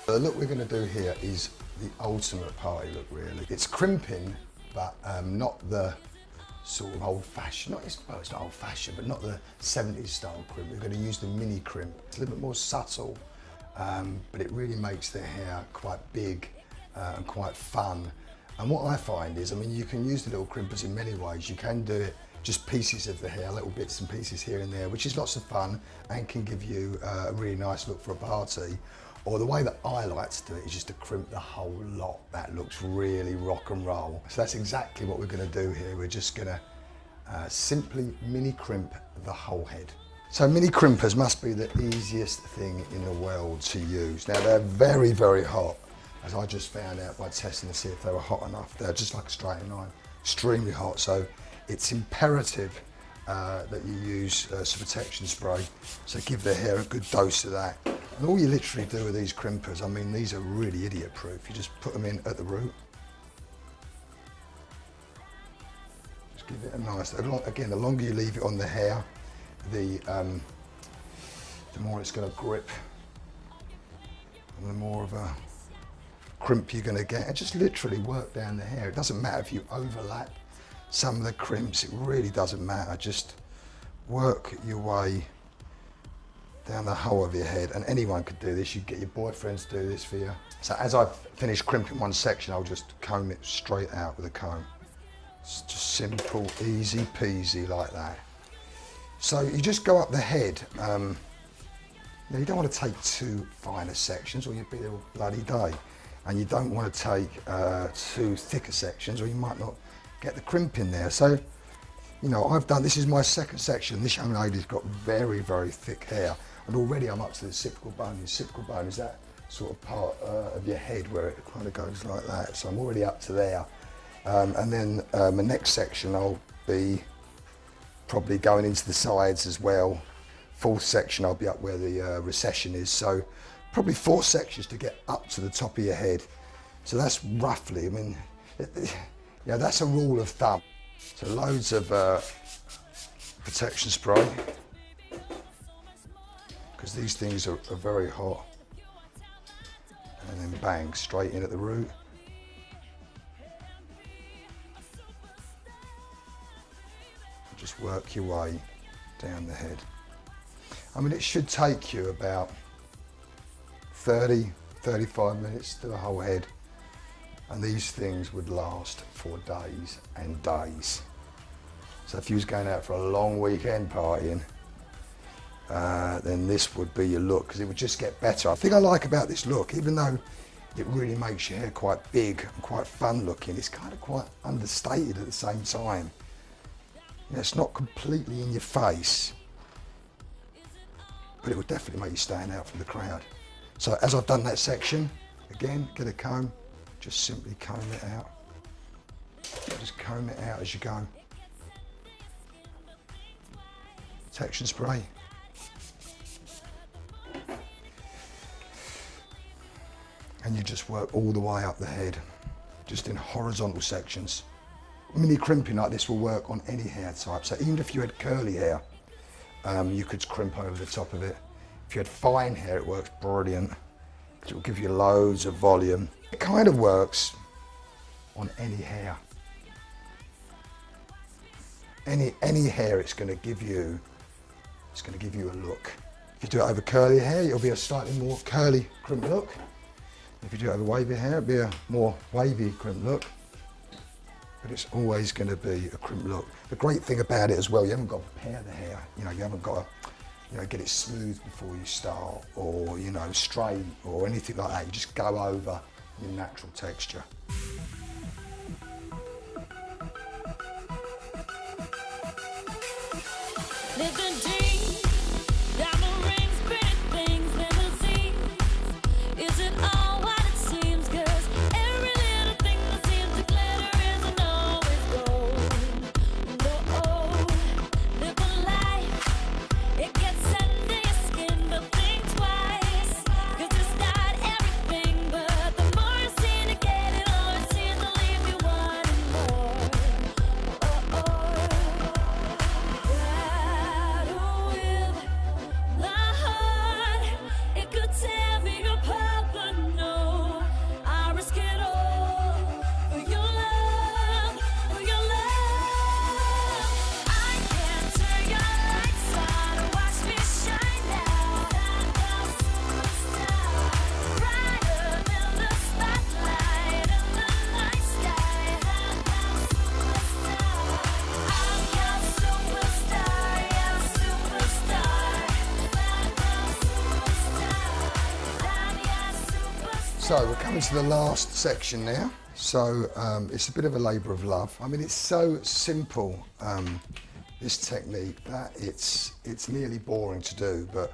The look we're going to do here is the ultimate party look, really. It's crimping, but not the sort of old-fashioned, well, it's not old-fashioned, but not the 70s style crimp. We're going to use the Mini Crimp. It's a little bit more subtle, but it really makes the hair quite big and quite fun. And what I find is, I mean, you can use the little crimpers in many ways. You can do it just pieces of the hair, little bits and pieces here and there, which is lots of fun and can give you a really nice look for a party. Or the way that I like to do it is just to crimp the whole lot. That looks really rock and roll. So that's exactly what we're going to do here. We're just going to simply mini crimp the whole head. So mini crimpers must be the easiest thing in the world to use. Now they're very, very hot, as I just found out by testing to see if they were hot enough. They're just like a straight line, extremely hot. So it's imperative that you use some protection spray. So give the hair a good dose of that. And all you literally do with these crimpers, I mean, these are really idiot proof. You just put them in at the root. Just give it a nice, again, the longer you leave it on the hair, the more it's going to grip and the more of a crimp you're going to get. And just literally work down the hair. It doesn't matter if you overlap some of the crimps, it really doesn't matter. Just work your way down the whole of your head, and anyone could do this. You get your boyfriends to do this for you. So as I've finished crimping one section, I'll just comb it straight out with a comb. It's just simple, easy peasy like that. So you just go up the head. Now you don't want to take too fine sections or you'd be there all bloody day. And you don't want to take too thicker sections or you might not get the crimp in there. So, you know, this is my second section. This young lady's got very, very thick hair. And already I'm up to the occipital bone. The occipital bone is that sort of part of your head where it kind of goes like that. So I'm already up to there. And then the next section I'll be probably going into the sides as well. Fourth section I'll be up where the recession is. So probably 4 sections to get up to the top of your head. So that's roughly, I mean, yeah, that's a rule of thumb. So loads of protection spray, because these things are very hot. And then bang, straight in at the root. Just work your way down the head. I mean, it should take you about 30, 35 minutes to the whole head. And these things would last for days and days. So if you was going out for a long weekend partying, then this would be your look, because it would just get better. I think I like about this look, even though it really makes your hair quite big and quite fun looking, it's kind of quite understated at the same time. You know, it's not completely in your face, but it would definitely make you stand out from the crowd. So as I've done that section, again, get a comb, just simply comb it out. Just comb it out as you go. Protection spray. And you just work all the way up the head, just in horizontal sections. Mini crimping like this will work on any hair type. So even if you had curly hair, you could crimp over the top of it. If you had fine hair, it works brilliant. It will give you loads of volume. It kind of works on any hair. Any hair it's going to give you a look. If you do it over curly hair, it'll be a slightly more curly crimp look. If you do it over wavy hair, it'll be a more wavy crimp look. But it's always going to be a crimp look. The great thing about it as well, you haven't got to prepare the hair. You know, you haven't got to, you know, get it smooth before you start, or, you know, straight or anything like that. You just go over your natural texture. So we're coming to the last section now. So it's a bit of a labour of love. I mean, it's so simple, this technique, that it's nearly boring to do, but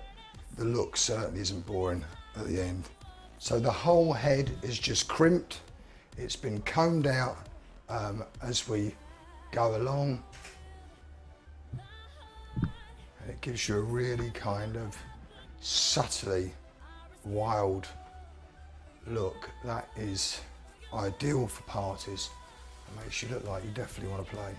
the look certainly isn't boring at the end. So the whole head is just crimped. It's been combed out as we go along. And it gives you a really kind of subtly wild look that is ideal for parties and makes you look like you definitely want to play.